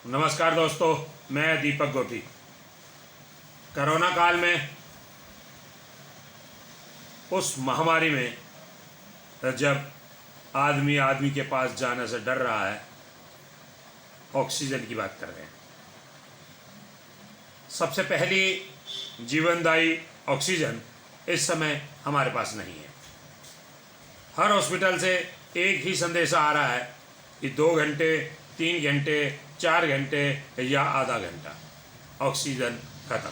नमस्कार दोस्तों, मैं दीपक गोटी। कोरोना काल में, उस महामारी में जब आदमी आदमी के पास जाने से डर रहा है, ऑक्सीजन की बात कर रहे हैं। सबसे पहली जीवनदायी ऑक्सीजन इस समय हमारे पास नहीं है। हर हॉस्पिटल से एक ही संदेश आ रहा है कि 2 घंटे, 3 घंटे, 4 घंटे या आधा घंटा, ऑक्सीजन खत्म।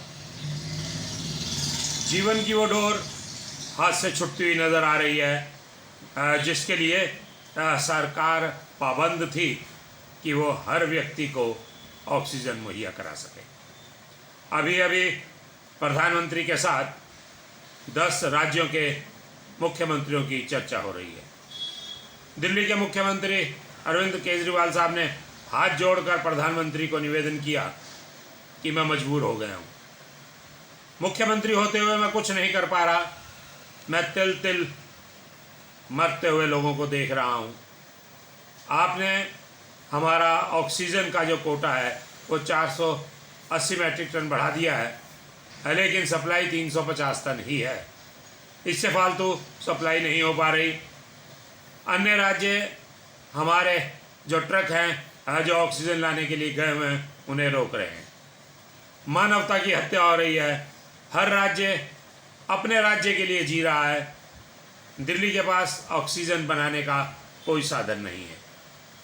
जीवन की वो डोर हाथ से छूटती हुई नज़र आ रही है, जिसके लिए सरकार पाबंद थी कि वो हर व्यक्ति को ऑक्सीजन मुहैया करा सके। अभी अभी प्रधानमंत्री के साथ 10 राज्यों के मुख्यमंत्रियों की चर्चा हो रही है। दिल्ली के मुख्यमंत्री अरविंद केजरीवाल साहब ने हाथ जोड़कर प्रधानमंत्री को निवेदन किया कि मैं मजबूर हो गया हूँ। मुख्यमंत्री होते हुए मैं कुछ नहीं कर पा रहा। मैं तिल तिल मरते हुए लोगों को देख रहा हूँ। आपने हमारा ऑक्सीजन का जो कोटा है वो 480 मैट्रिक टन बढ़ा दिया है, लेकिन सप्लाई 350 टन ही है। इससे फालतू सप्लाई नहीं हो पा रही। अन्य राज्य हमारे जो ट्रक हैं जो ऑक्सीजन लाने के लिए गए हुए हैं, उन्हें रोक रहे हैं। मानवता की हत्या हो रही है। हर राज्य अपने राज्य के लिए जी रहा है। दिल्ली के पास ऑक्सीजन बनाने का कोई साधन नहीं है,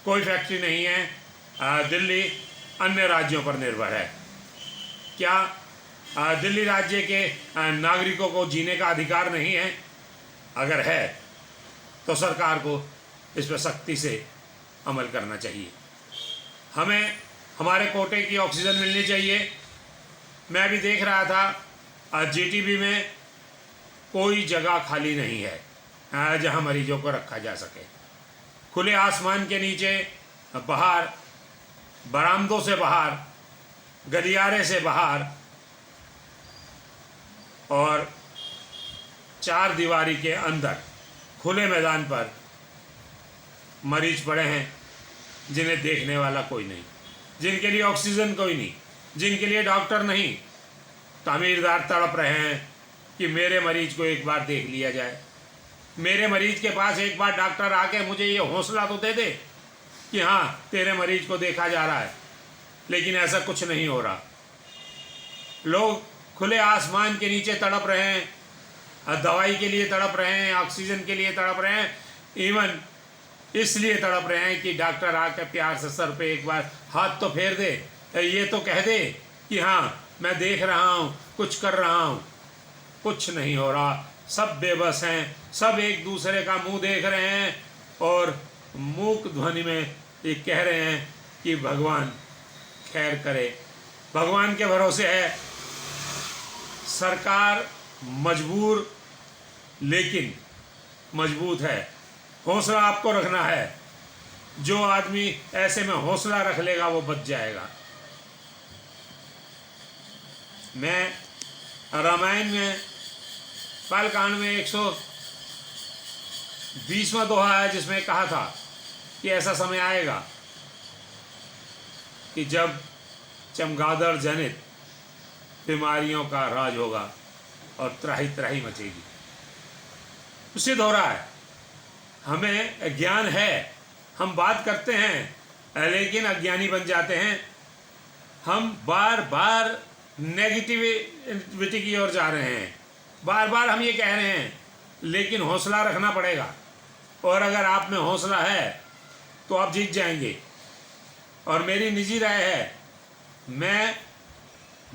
कोई फैक्ट्री नहीं है। दिल्ली अन्य राज्यों पर निर्भर है। क्या दिल्ली राज्य के नागरिकों को जीने का अधिकार नहीं है? अगर है तो सरकार को इस पर सख्ती से अमल करना चाहिए। हमें हमारे कोटे की ऑक्सीजन मिलनी चाहिए। मैं अभी देख रहा था जीटीबी में कोई जगह खाली नहीं है जहां मरीजों को रखा जा सके। खुले आसमान के नीचे, बाहर, बरामदों से बाहर, गलियारे से बाहर और 4 दीवारी के अंदर खुले मैदान पर मरीज पड़े हैं जिन्हें देखने वाला कोई नहीं, जिनके लिए ऑक्सीजन कोई नहीं, जिनके लिए डॉक्टर नहीं। तामीरदार तड़प रहे हैं कि मेरे मरीज को एक बार देख लिया जाए। मेरे मरीज के पास एक बार डॉक्टर आके मुझे ये हौसला तो दे दे कि हाँ, तेरे मरीज को देखा जा रहा है। लेकिन ऐसा कुछ नहीं हो रहा। लोग खुले आसमान के नीचे तड़प रहे हैं, दवाई के लिए तड़प रहे हैं, ऑक्सीजन के लिए तड़प रहे हैं। इवन इसलिए तड़प रहे हैं कि डॉक्टर आकर प्यार से सर पे एक बार हाथ तो फेर दे, ये तो कह दे कि हाँ, मैं देख रहा हूँ, कुछ कर रहा हूँ। कुछ नहीं हो रहा। सब बेबस हैं, सब एक दूसरे का मुंह देख रहे हैं और मूक ध्वनि में ये कह रहे हैं कि भगवान खैर करे। भगवान के भरोसे है। सरकार मजबूर लेकिन मजबूत है। हौसला आपको रखना है। जो आदमी ऐसे में हौसला रख लेगा वो बच जाएगा। मैं रामायण में बालकांड में 120वां दोहा है जिसमें कहा था कि ऐसा समय आएगा कि जब चमगादड़ जनित बीमारियों का राज होगा और त्राही त्राही मचेगी। सिद्ध हो रहा है। हमें ज्ञान है, हम बात करते हैं लेकिन अज्ञानी बन जाते हैं। हम बार बार नेगेटिविटी की ओर जा रहे हैं। बार बार हम ये कह रहे हैं, लेकिन हौसला रखना पड़ेगा। और अगर आप में हौसला है तो आप जीत जाएंगे। और मेरी निजी राय है, मैं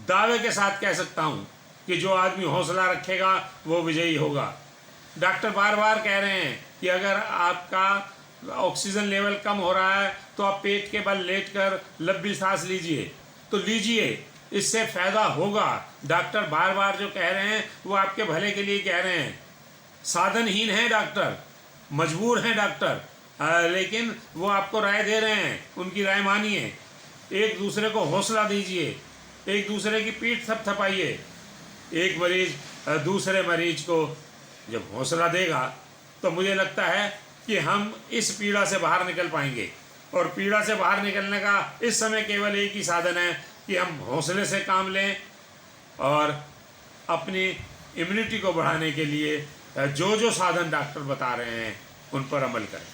दावे के साथ कह सकता हूँ कि जो आदमी हौसला रखेगा वो विजयी होगा। डॉक्टर बार बार कह रहे हैं कि अगर आपका ऑक्सीजन लेवल कम हो रहा है तो आप पेट के बल लेटकर लंबी सांस लीजिए। तो लीजिए, इससे फ़ायदा होगा। डॉक्टर बार बार जो कह रहे हैं वो आपके भले के लिए कह रहे हैं। साधनहीन है डॉक्टर, मजबूर हैं डॉक्टर, लेकिन वो आपको राय दे रहे हैं। उनकी राय मानिए। एक दूसरे को हौसला दीजिए, एक दूसरे की पीठ थपथपाइए। एक मरीज दूसरे मरीज को जब हौसला देगा तो मुझे लगता है कि हम इस पीड़ा से बाहर निकल पाएंगे। और पीड़ा से बाहर निकलने का इस समय केवल एक ही साधन है कि हम हौसले से काम लें और अपनी इम्यूनिटी को बढ़ाने के लिए जो जो साधन डॉक्टर बता रहे हैं उन पर अमल करें।